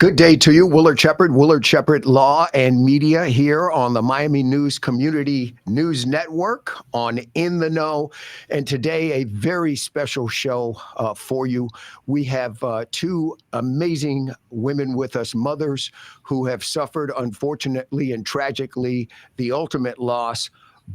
Good day to you, Willard Shepard, Willard Shepard Law and Media here on the Miami News Community News Network on In the Know. And today, a very special show for you. We have two amazing women with us, mothers who have suffered, unfortunately and tragically, the ultimate loss,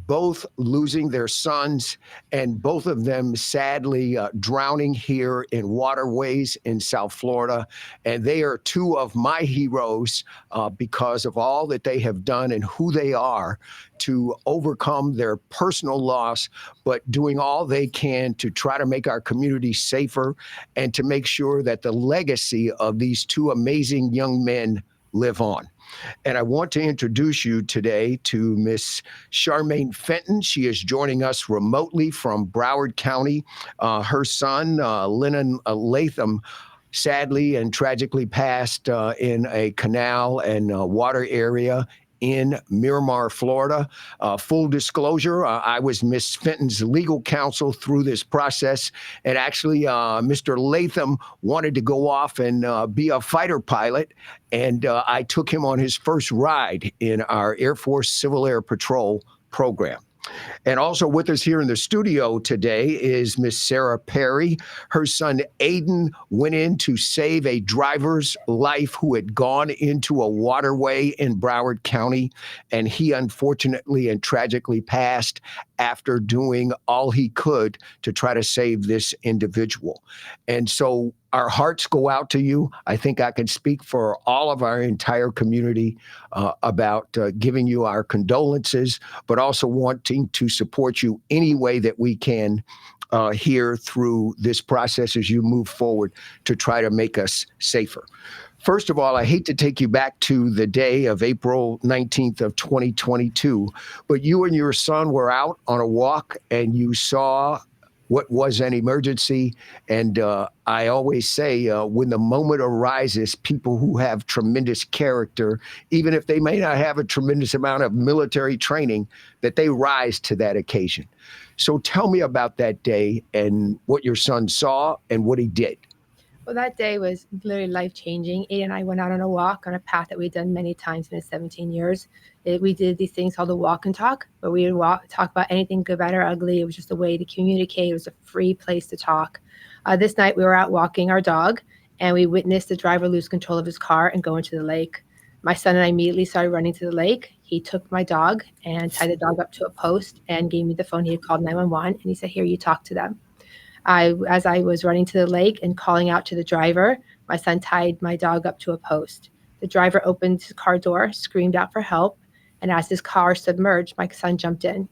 both losing their sons, and both of them sadly drowning here in waterways in South Florida. And they are two of my heroes because of all that they have done and who they are to overcome their personal loss, but doing all they can to try to make our community safer and to make sure that the legacy of these two amazing young men live on. And I want to introduce you today to Miss Charmaine Fenton. She is joining us remotely from Broward County. Her son, Lennon Latham, sadly and tragically passed in a canal and water area in Miramar, Florida. Full disclosure, I was Miss Fenton's legal counsel through this process. And actually, Mr. Latham wanted to go off and be a fighter pilot. And I took him on his first ride in our Air Force Civil Air Patrol program. And also with us here in the studio today is Miss Sarah Perry. Her son Aden went in to save a driver's life who had gone into a waterway in Broward County, and he unfortunately and tragically passed after doing all he could to try to save this individual. And so our hearts go out to you. I think I can speak for all of our entire community about giving you our condolences, but also wanting to support you any way that we can here through this process as you move forward to try to make us safer. First of all, I hate to take you back to the day of April 19th of 2022, but you and your son were out on a walk and you saw what was an emergency. And I always say when the moment arises, people who have tremendous character, even if they may not have a tremendous amount of military training, that they rise to that occasion. So tell me about that day and what your son saw and what he did. Well, that day was literally life-changing. Aiden and I went out on a walk on a path that we'd done many times in his 17 years. We did these things called the walk and talk, where we would talk about anything good, bad, or ugly. It was just a way to communicate. It was a free place to talk. This night we were out walking our dog, and we witnessed the driver lose control of his car and go into the lake. My son and I immediately started running to the lake. He took my dog and tied the dog up to a post and gave me the phone. He had called 911, and he said, "Here, you talk to them." As I was running to the lake and calling out to the driver, my son tied my dog up to a post. The driver opened his car door, screamed out for help, and as his car submerged, my son jumped in.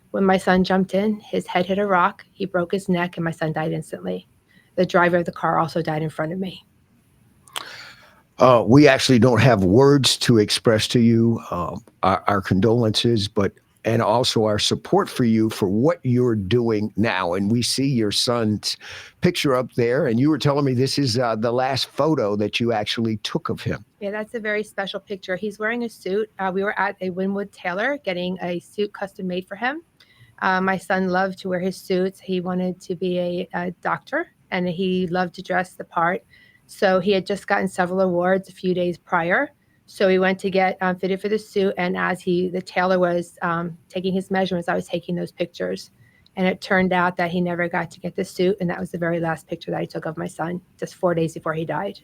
When my son jumped in, his head hit a rock, he broke his neck, and my son died instantly. The driver of the car also died in front of me. We actually don't have words to express to you our condolences, and also our support for you for what you're doing now. And we see your son's picture up there, and you were telling me this is the last photo that you actually took of him. Yeah, that's a very special picture. He's wearing a suit. We were at a Wynwood tailor getting a suit custom made for him. My son loved to wear his suits. He wanted to be a doctor, and he loved to dress the part. So he had just gotten several awards a few days prior. So we went to get fitted for the suit, and as the tailor was taking his measurements, I was taking those pictures. And it turned out that he never got to get the suit, and that was the very last picture that I took of my son, just 4 days before he died.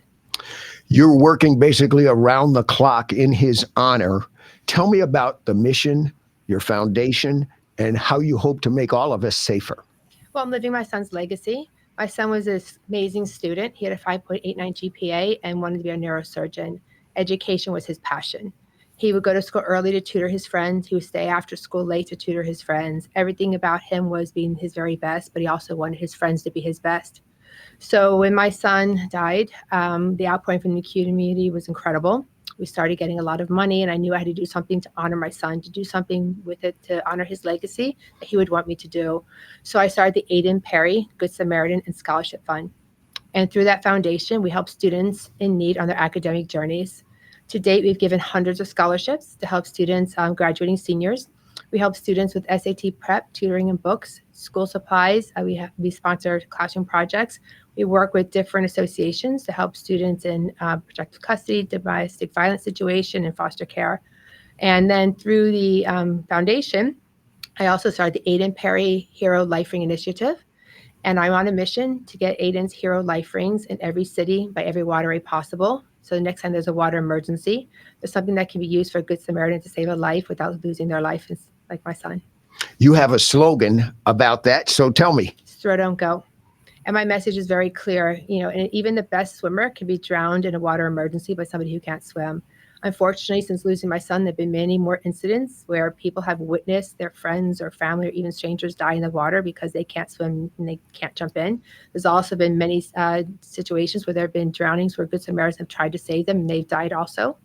You're working basically around the clock in his honor. Tell me about the mission, your foundation, and how you hope to make all of us safer. Well, I'm living my son's legacy. My son was this amazing student. He had a 5.89 GPA and wanted to be a neurosurgeon. Education was his passion. He would go to school early to tutor his friends. He would stay after school late to tutor his friends. Everything about him was being his very best, but he also wanted his friends to be his best. So when my son died, the outpouring from the community was incredible. We started getting a lot of money, and I knew I had to do something to honor my son, to do something with it to honor his legacy that he would want me to do. So I started the Aden, Perry, Good Samaritan, and Scholarship Fund. And through that foundation, we help students in need on their academic journeys. To date, we've given hundreds of scholarships to help students, graduating seniors. We help students with SAT prep, tutoring and books, school supplies. We sponsor classroom projects. We work with different associations to help students in protective custody, domestic violence situation, and foster care. And then through the foundation, I also started the Aden Perry Hero Life Ring Initiative. And I'm on a mission to get Aden's Hero Life Rings in every city by every waterway possible. So the next time there's a water emergency, there's something that can be used for a Good Samaritan to save a life without losing their life, like my son. You have a slogan about that, so tell me. Throw, don't go. And my message is very clear, and even the best swimmer can be drowned in a water emergency by somebody who can't swim. Unfortunately, since losing my son, there have been many more incidents where people have witnessed their friends or family or even strangers die in the water because they can't swim and they can't jump in. There's also been many situations where there have been drownings where Good Samaritans have tried to save them and they've died also.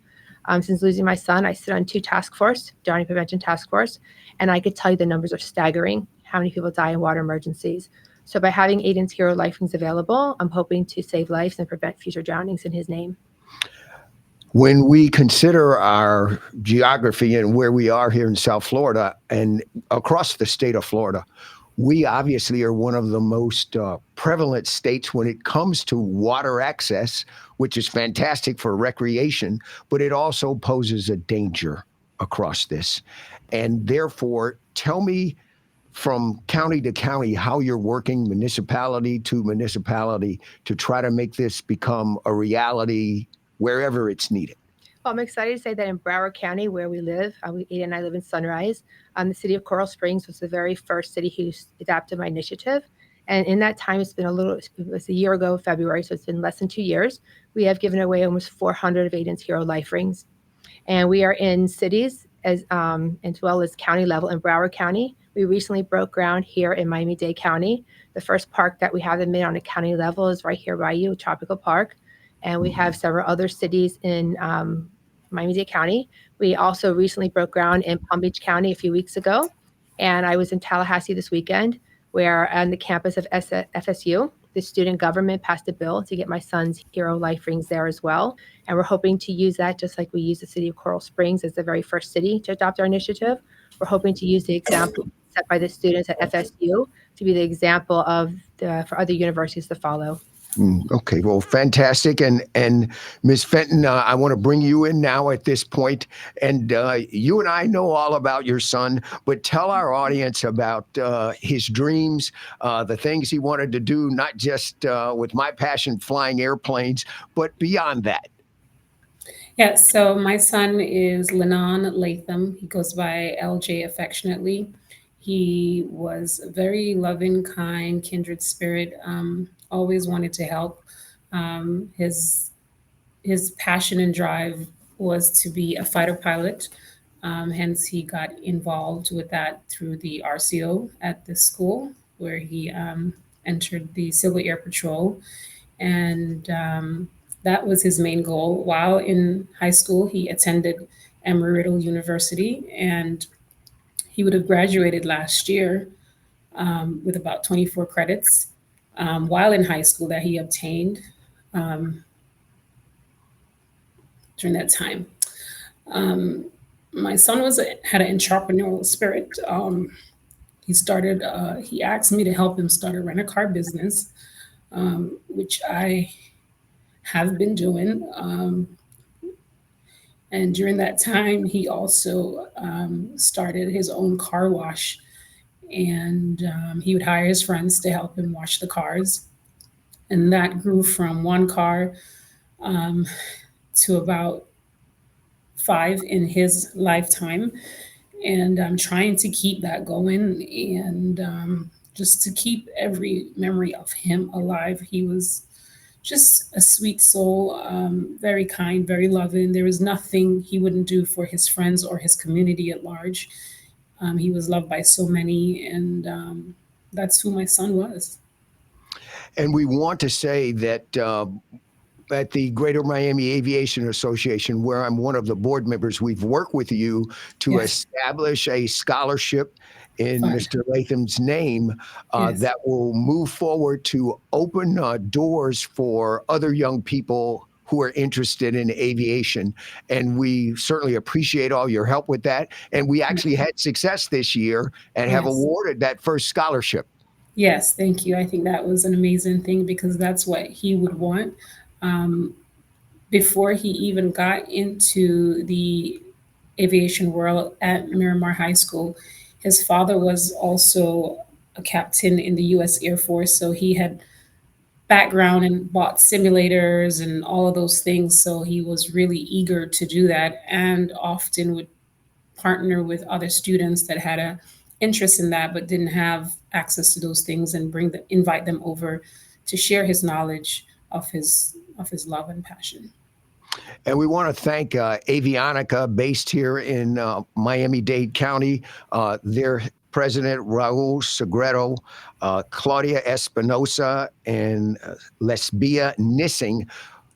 Since losing my son, I sit on 2 task force, drowning prevention task force, and I could tell you the numbers are staggering, how many people die in water emergencies. So by having Aden's Hero Life Rings available, I'm hoping to save lives and prevent future drownings in his name. When we consider our geography and where we are here in South Florida and across the state of Florida, we obviously are one of the most prevalent states when it comes to water access, which is fantastic for recreation, but it also poses a danger across this. And therefore, tell me from county to county how you're working municipality to municipality to try to make this become a reality wherever it's needed. Well, I'm excited to say that in Broward County, where we live, Aden and I live in Sunrise, the city of Coral Springs was the very first city who adopted my initiative. And in that time, it was a year ago, February, so it's been less than 2 years. We have given away almost 400 of Aden's Hero Life Rings. And we are in cities as well as county level in Broward County. We recently broke ground here in Miami-Dade County. The first park that we have them in on a county level is right here by you, Tropical Park. And we have several other cities in Miami-Dade County. We also recently broke ground in Palm Beach County a few weeks ago. And I was in Tallahassee this weekend, where on the campus of FSU, the student government passed a bill to get my son's Hero Life Rings there as well. And we're hoping to use that just like we use the city of Coral Springs as the very first city to adopt our initiative. We're hoping to use the example set by the students at FSU to be the example for other universities to follow. Okay, well, fantastic. And Ms. Fenton, I want to bring you in now at this point. And you and I know all about your son, but tell our audience about his dreams, the things he wanted to do, not just with my passion flying airplanes, but beyond that. Yeah, so my son is Lennon Latham. He goes by LJ affectionately. He was a very loving, kind, kindred spirit, always wanted to help. His passion and drive was to be a fighter pilot. Hence, he got involved with that through the RCO at the school, where he entered the Civil Air Patrol. And that was his main goal. While in high school, he attended Embry-Riddle University, and he would have graduated last year with about 24 credits while in high school that he obtained during that time. My son had an entrepreneurial spirit. He asked me to help him start a rent-a-car business, which I have been doing. And during that time, he also started his own car wash. And he would hire his friends to help him wash the cars. And that grew from one car to about 5 in his lifetime. And I'm trying to keep that going and just to keep every memory of him alive. He was just a sweet soul, very kind, very loving. There was nothing he wouldn't do for his friends or his community at large. He was loved by so many, and that's who my son was. And we want to say that at the Greater Miami Aviation Association, where I'm one of the board members, we've worked with you to establish a scholarship in Mr. Latham's name that will move forward to open doors for other young people who are interested in aviation. And we certainly appreciate all your help with that. And we actually had success this year and have awarded that first scholarship. Yes, thank you. I think that was an amazing thing because that's what he would want. Um, Before he even got into the aviation world at Miramar High School, his father was also a captain in the U.S. Air Force, so he had background and bought simulators and all of those things. So he was really eager to do that, and often would partner with other students that had a interest in that but didn't have access to those things, and invite them over to share his knowledge of his love and passion. And we want to thank Avionica, based here in Miami-Dade County. Their president, Raul Segredo, Claudia Espinosa, and Lesbia Nissing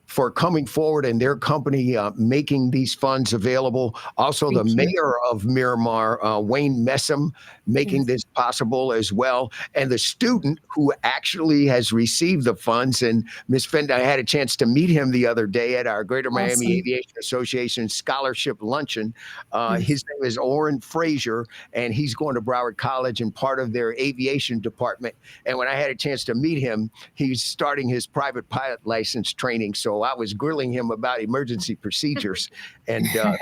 for coming forward and their company making these funds available. Also, the Thank you. mayor of Miramar, Wayne Messam, making Yes. this possible as well. And the student who actually has received the funds. And Ms. Fenton, I had a chance to meet him the other day at our Greater Miami Awesome. Aviation Association Scholarship Luncheon. Yes. His name is Orrin Frazier, and he's going to Broward College and part of their aviation department. And when I had a chance to meet him, he's starting his private pilot license training. So I was grilling him about emergency procedures. And That's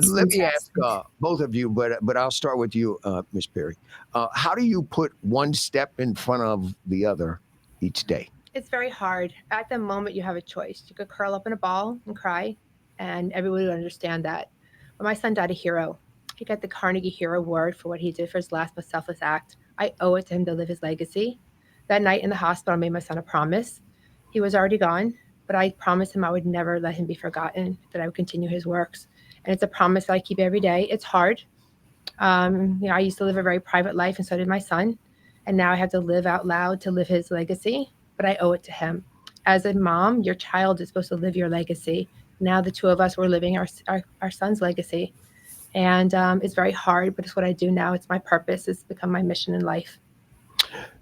let me ask fantastic. both of you, but I'll start with you, Ms. Perry. How do you put one step in front of the other each day? It's very hard. At the moment, you have a choice. You could curl up in a ball and cry, and everybody would understand that. But my son died a hero. He got the Carnegie Hero Award for what he did for his last but selfless act. I owe it to him to live his legacy. That night in the hospital, I made my son a promise. He was already gone, but I promised him I would never let him be forgotten, that I would continue his works. And it's a promise that I keep every day. It's hard. I used to live a very private life, and so did my son. And now I have to live out loud to live his legacy, but I owe it to him. As a mom, your child is supposed to live your legacy. Now the two of us were living our son's legacy. And it's very hard, but it's what I do now. It's my purpose. It's become my mission in life.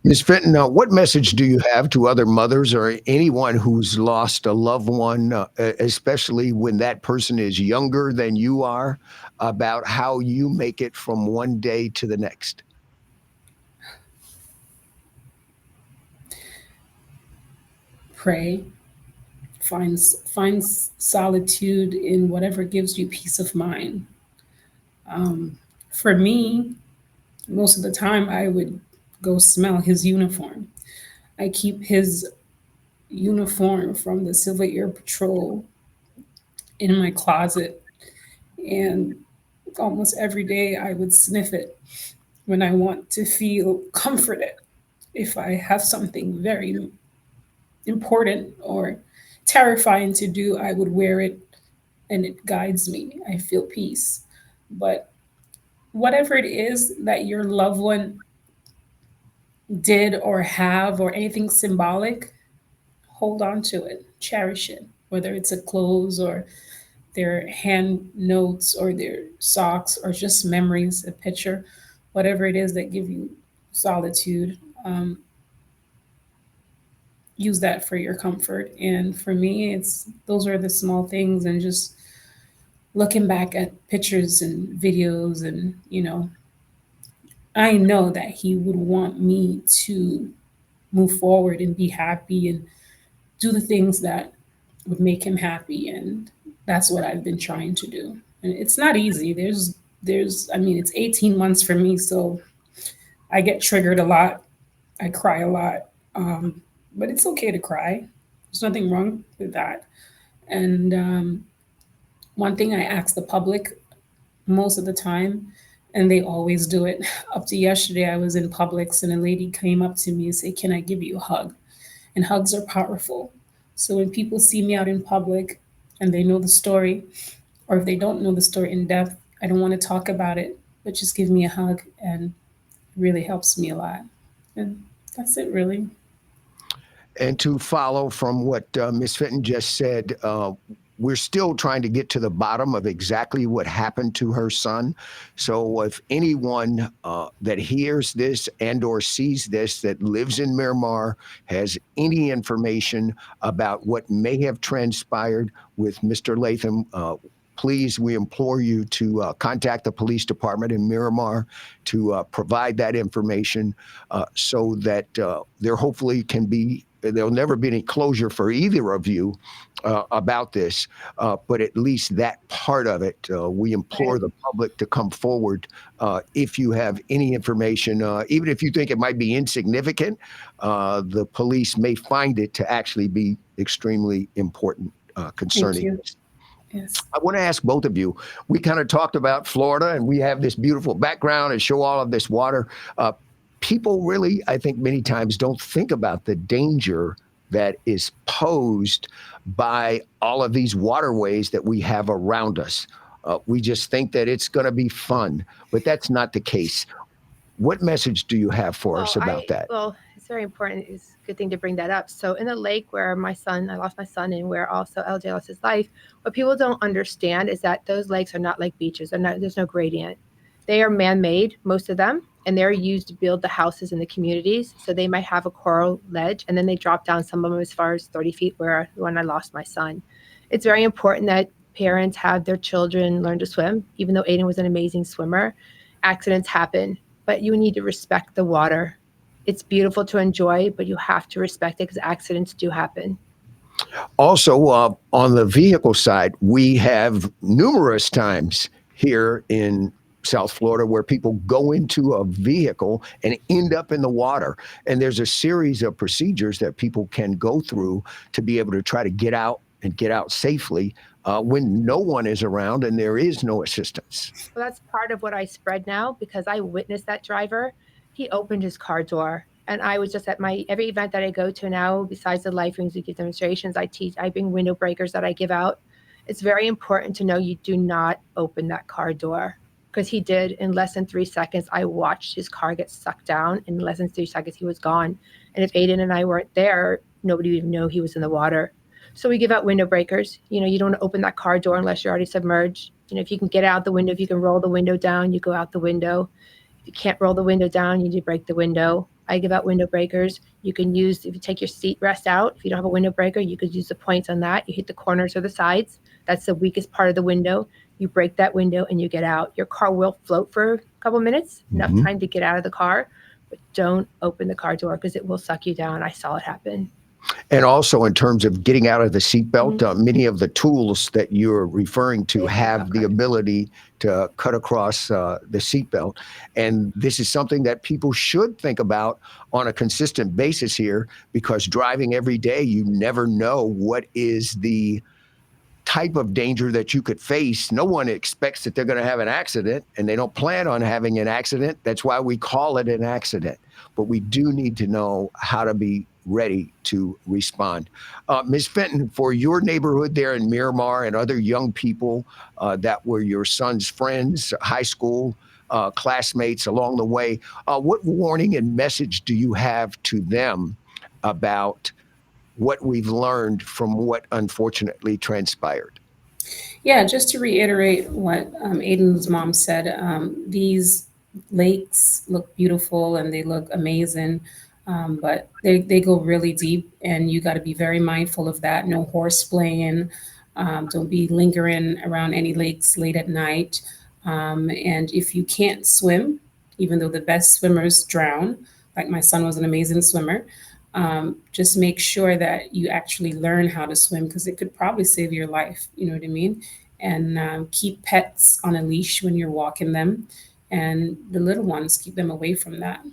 Ms. Fenton, what message do you have to other mothers or anyone who's lost a loved one, especially when that person is younger than you are, about how you make it from one day to the next? Pray. Find solitude in whatever gives you peace of mind. Um, for me, most of the time, I would go smell his uniform. I keep his uniform from the Civil Air Patrol in my closet, and almost every day I would sniff it when I want to feel comforted. If I have something very important or terrifying to do, I would wear it and it guides me. I feel peace. But whatever it is that your loved one did or have, or anything symbolic, hold on to it, cherish it, whether it's a clothes or their hand notes or their socks or just memories, a picture, whatever it is that give you solitude. Um, Use that for your comfort. And for me, it's those are the small things, and just looking back at pictures and videos, and I know that he would want me to move forward and be happy and do the things that would make him happy, and that's what I've been trying to do. And it's not easy. I mean, it's 18 months for me, so I get triggered a lot. I cry a lot. Um, but it's okay to cry. There's nothing wrong with that. And one thing I ask the public most of the time, and they always do it. Up to yesterday, I was in Publix, and a lady came up to me and said, "Can I give you a hug?" And hugs are powerful. So when people see me out in public and they know the story, or if they don't know the story in depth, I don't want to talk about it, but just give me a hug, and it really helps me a lot. And that's it, really. And to follow from what Ms. Fenton just said, we're still trying to get to the bottom of exactly what happened to her son. So if anyone that hears this and or sees this that lives in Miramar has any information about what may have transpired with Mr. Latham, please, we implore you to contact the police department in Miramar to provide that information so that there hopefully there'll never be any closure for either of you about this, but at least that part of it, we implore the public to come forward if you have any information, even if you think it might be insignificant, the police may find it to actually be extremely important concerning you. this. Yes. I want to ask both of you, we kind of talked about Florida and we have this beautiful background and show all of this water. People really, I think many times don't think about the danger that is posed by all of these waterways that we have around us. We just think that it's going to be fun, but that's not the case. What message do you have for us about that? Well, it's very important. It's a good thing to bring that up. So in the lake where I lost my son, and where also LJ lost his life, what people don't understand is that those lakes are not like beaches. There's no gradient. They are man-made, most of them, and they're used to build the houses in the communities. So they might have a coral ledge, and then they drop down, some of them as far as 30 feet, when I lost my son. It's very important that parents have their children learn to swim. Even though Aden was an amazing swimmer, accidents happen, but you need to respect the water. It's beautiful to enjoy, but you have to respect it because accidents do happen. Also, on the vehicle side, we have numerous times here in South Florida where people go into a vehicle and end up in the water. And there's a series of procedures that people can go through to be able to try to get out and get out safely when no one is around and there is no assistance. Well, that's part of what I spread now, because I witnessed that driver. He opened his car door. And I was just at every event that I go to now, besides the life rooms, we give demonstrations, I bring window breakers that I give out. It's very important to know you do not open that car door, because he did. In less than 3 seconds. I watched his car get sucked down. In less than 3 seconds, he was gone. And if Aden and I weren't there, nobody would even know he was in the water. So we give out window breakers. You don't want to open that car door unless you're already submerged. If you can get out the window, if you can roll the window down, you go out the window. If you can't roll the window down, you need to break the window. I give out window breakers. You can use, if you take your seat rest out, if you don't have a window breaker, you could use the points on that. You hit the corners or the sides. That's the weakest part of the window. You break that window and you get out. Your car will float for a couple minutes, enough time to get out of the car, but don't open the car door because it will suck you down. I saw it happen. And also in terms of getting out of the seatbelt, many of the tools that you're referring to have the ability to cut across the seatbelt. And this is something that people should think about on a consistent basis here, because driving every day, you never know what is the type of danger that you could face. No one expects that they're going to have an accident, and they don't plan on having an accident. That's why we call it an accident. But we do need to know how to be ready to respond. Ms. Fenton, for your neighborhood there in Miramar and other young people that were your son's friends, high school classmates along the way, what warning and message do you have to them about what we've learned from what unfortunately transpired? Yeah, just to reiterate what Aiden's mom said, these lakes look beautiful and they look amazing, but they go really deep, and you got to be very mindful of that. No horse playing, don't be lingering around any lakes late at night. And if you can't swim, even though the best swimmers drown, like my son was an amazing swimmer, just make sure that you actually learn how to swim, because it could probably save your life. You know what I mean? And keep pets on a leash when you're walking them, and the little ones, keep them away from that.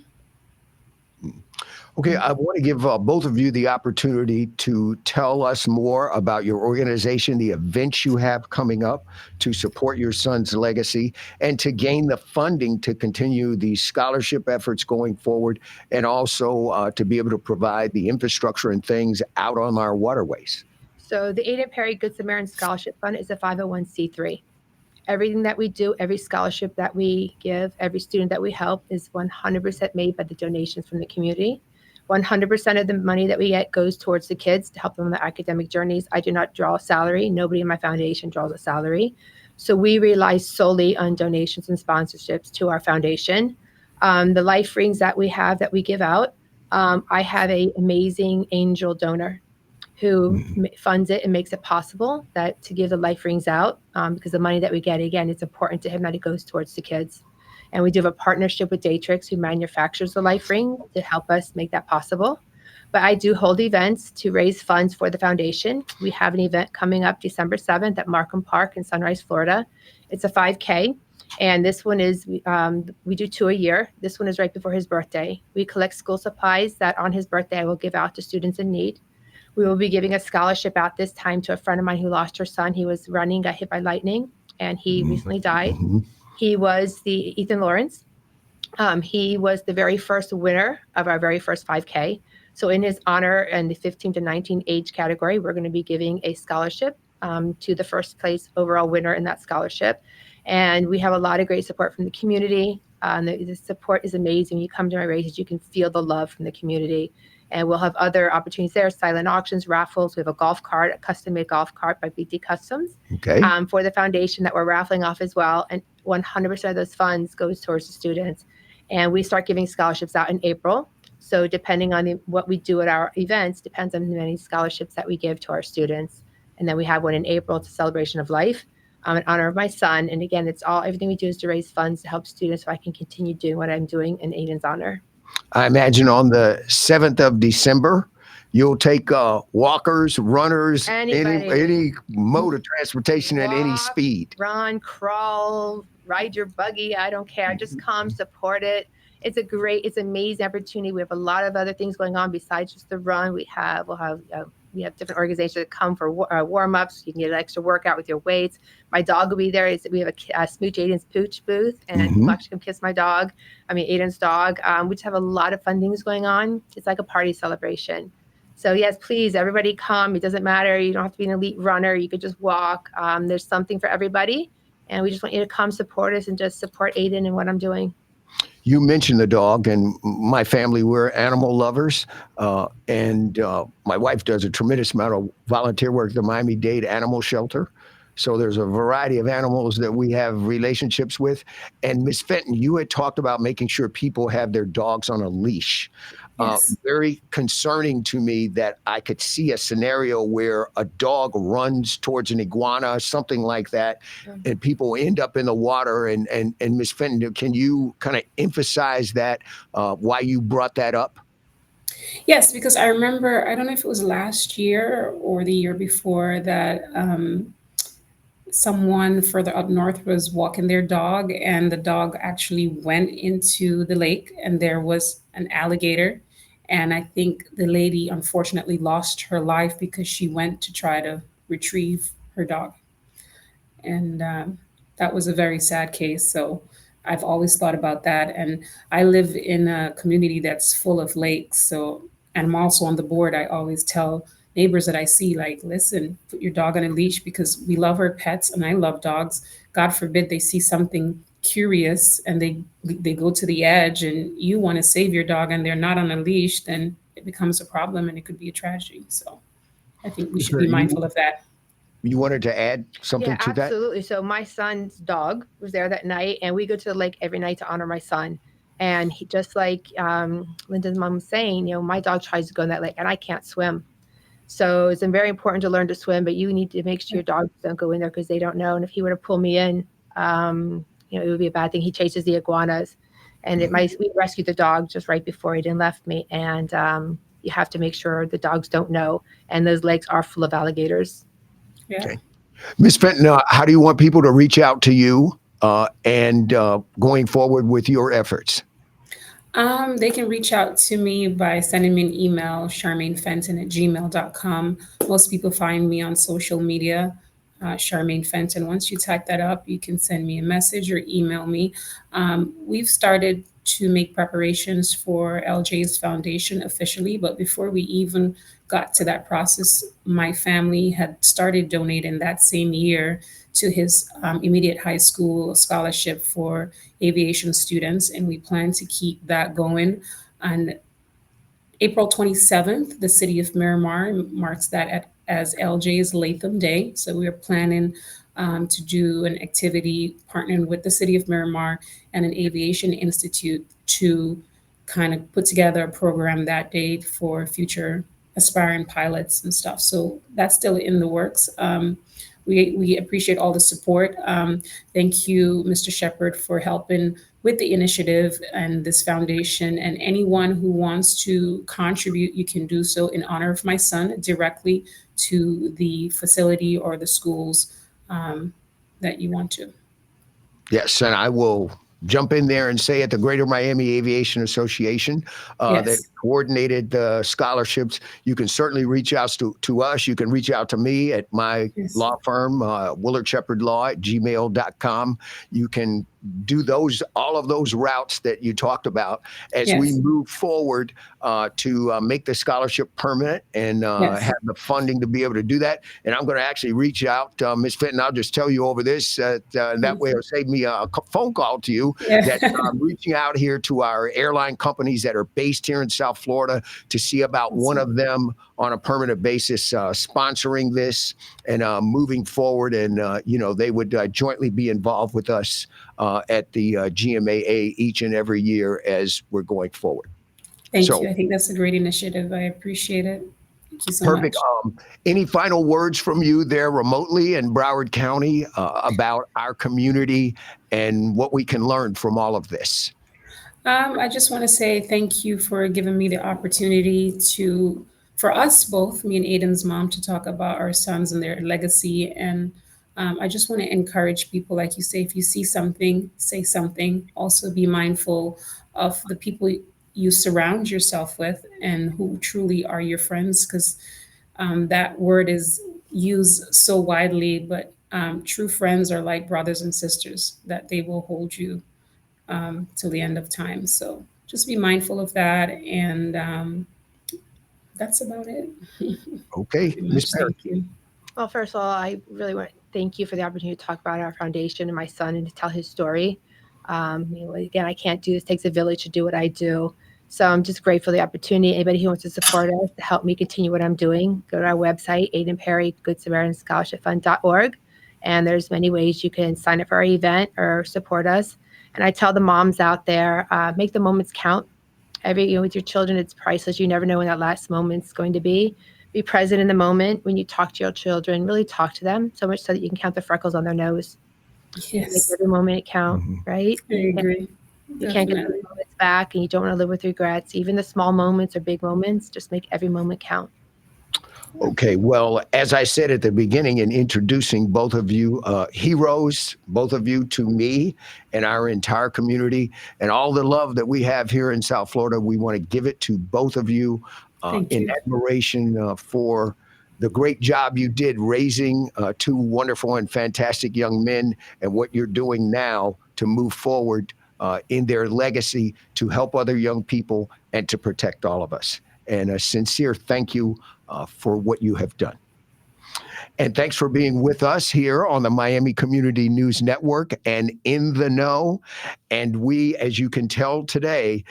Okay, I want to give both of you the opportunity to tell us more about your organization, the events you have coming up to support your son's legacy, and to gain the funding to continue these scholarship efforts going forward, and also to be able to provide the infrastructure and things out on our waterways. So the Aden Perry Good Samaritan Scholarship Fund is a 501c3. Everything that we do, every scholarship that we give, every student that we help is 100% made by the donations from the community. 100% of the money that we get goes towards the kids to help them on their academic journeys. I do not draw a salary. Nobody in my foundation draws a salary. So we rely solely on donations and sponsorships to our foundation. The life rings that we have that we give out, I have an amazing angel donor who funds it and makes it possible that to give the life rings out, because the money that we get, again, it's important to him that it goes towards the kids. And we do have a partnership with Daytrix, who manufactures the life ring, to help us make that possible. But I do hold events to raise funds for the foundation. We have an event coming up December 7th at Markham Park in Sunrise, Florida. It's a 5K. And this one is, we do 2 a year. This one is right before his birthday. We collect school supplies that on his birthday I will give out to students in need. We will be giving a scholarship out this time to a friend of mine who lost her son. He was running, got hit by lightning, and he recently died. He was the Ethan Lawrence. He was the very first winner of our very first 5K. So in his honor, in the 15 to 19 age category, we're going to be giving a scholarship to the first place overall winner in that scholarship. And we have a lot of great support from the community. The support is amazing. When you come to my races, you can feel the love from the community. And we'll have other opportunities there, silent auctions, raffles. We have a golf cart, a custom-made golf cart by BT Customs for the foundation that we're raffling off as well. And 100% of those funds goes towards the students. And we start giving scholarships out in April. So depending on what we do at our events, depends on the many scholarships that we give to our students. And then we have one in April. It's a celebration of life in honor of my son. And again, everything we do is to raise funds to help students so I can continue doing what I'm doing in Aden's honor. I imagine on the 7th of December, you'll take walkers, runners, any mode of transportation at any speed. Run, crawl, ride your buggy. I don't care. Just come, support it. It's an amazing opportunity. We have a lot of other things going on besides just the run. We have different organizations that come for warm-ups. You can get an extra workout with your weights. My dog will be there. We have a Smooch Aden's Pooch booth, and you'll actually come kiss my dog. Aden's dog. We just have a lot of fun things going on. It's like a party celebration. So yes, please, everybody come. It doesn't matter. You don't have to be an elite runner. You could just walk. There's something for everybody. And we just want you to come support us and just support Aden and what I'm doing. You mentioned the dog, and my family, we're animal lovers. And my wife does a tremendous amount of volunteer work at the Miami-Dade Animal Shelter. So there's a variety of animals that we have relationships with. And Ms. Fenton, you had talked about making sure people have their dogs on a leash. Yes. Very concerning to me that I could see a scenario where a dog runs towards an iguana, something like that, and people end up in the water. And Ms. Fenton, can you kind of emphasize that, why you brought that up? Yes, because I remember, I don't know if it was last year or the year before, that someone further up north was walking their dog, and the dog actually went into the lake, and there was an alligator. And I think the lady unfortunately lost her life because she went to try to retrieve her dog. And that was a very sad case. So I've always thought about that. And I live in a community that's full of lakes. So, and I'm also on the board. I always tell neighbors that I see, like, listen, put your dog on a leash, because we love our pets and I love dogs. God forbid they see something curious and they go to the edge, and you want to save your dog and they're not on a leash, then it becomes a problem and it could be a tragedy. So I think we should be mindful of that. You wanted to add something to that? Absolutely. So my son's dog was there that night, and we go to the lake every night to honor my son. And he, just like Linda's mom was saying, my dog tries to go in that lake and I can't swim. So it's very important to learn to swim, but you need to make sure your dogs don't go in there because they don't know. And if he were to pull me in, it would be a bad thing. He chases the iguanas, and we rescued the dog just right before Aden left me. And you have to make sure the dogs don't know. And those lakes are full of alligators. Yeah. Okay. Ms. Fenton, how do you want people to reach out to you and going forward with your efforts? They can reach out to me by sending me an email, charmainefenton@gmail.com. Most people find me on social media, Charmaine Fenton. Once you type that up, you can send me a message or email me. We've started to make preparations for LJ's foundation officially, but before we even got to that process, my family had started donating that same year to his immediate high school scholarship for aviation students, and we plan to keep that going. On April 27th, the city of Miramar marks that as LJ's Latham Day. So we are planning to do an activity partnering with the city of Miramar and an aviation institute to kind of put together a program that day for future aspiring pilots and stuff. So that's still in the works. We appreciate all the support. Thank you, Mr. Shepard, for helping with the initiative and this foundation. And anyone who wants to contribute, you can do so in honor of my son directly to the facility or the schools that you want to. Yes, and I will jump in there and say at the Greater Miami Aviation Association that Yes. coordinated the scholarships, you can certainly reach out to us. You can reach out to me at my Yes. law firm, Willard Shepard Law at gmail.com. You can do all of those routes that you talked about as we Yes. move forward to make the scholarship permanent and Yes. have the funding to be able to do that. And I'm going to actually reach out, Ms. Fenton. I'll just tell you over this, that way it'll save me a phone call to you. Yeah. That I'm reaching out here to our airline companies that are based here in South Florida to see about one of them on a permanent basis sponsoring this and moving forward. And, they would jointly be involved with us at the GMAA each and every year as we're going forward. Thank So- you. I think that's a great initiative. I appreciate it. Thank you so Perfect. much. Any final words from you there remotely in Broward County about our community and what we can learn from all of this? I just want to say thank you for giving me the opportunity for us both, me and Aden's mom, to talk about our sons and their legacy. And I just want to encourage people, like you say, if you see something, say something. Also be mindful of the people you surround yourself with and who truly are your friends, because that word is used so widely, but true friends are like brothers and sisters, that they will hold you till the end of time. So just be mindful of that. And that's about it. Okay, Pretty much. Ms. Perry. Thank you. Well, first of all, I really want to thank you for the opportunity to talk about our foundation and my son and to tell his story. Again, I can't do this. It takes a village to do what I do. So I'm just grateful for the opportunity. Anybody who wants to support us to help me continue what I'm doing, go to our website, Aden Perry, Good Samaritan Scholarship Fund.org. And there's many ways you can sign up for our event or support us. And I tell the moms out there, make the moments count. With your children, it's priceless. You never know when that last moment's going to be. Be present in the moment when you talk to your children. Really talk to them, so much so that you can count the freckles on their nose. Make Yes, every moment count, right? I agree. You can't get Definitely. those moments back, and you don't want to live with regrets. Even the small moments or big moments, just make every moment count. Okay, well, as I said at the beginning in introducing both of you, heroes, both of you to me and our entire community, and all the love that we have here in South Florida, we want to give it to both of you Thank in you. admiration for the great job you did raising two wonderful and fantastic young men and what you're doing now to move forward in their legacy to help other young people and to protect all of us. And a sincere thank you for what you have done. And thanks for being with us here on the Miami Community News Network and In the Know. And we, as you can tell today,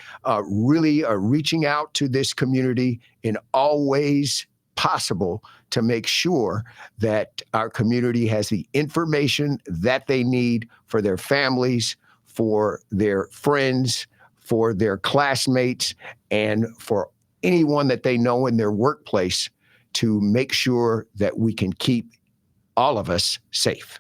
really are reaching out to this community in all ways possible to make sure that our community has the information that they need for their families, for their friends, for their classmates, and for anyone that they know in their workplace to make sure that we can keep all of us safe.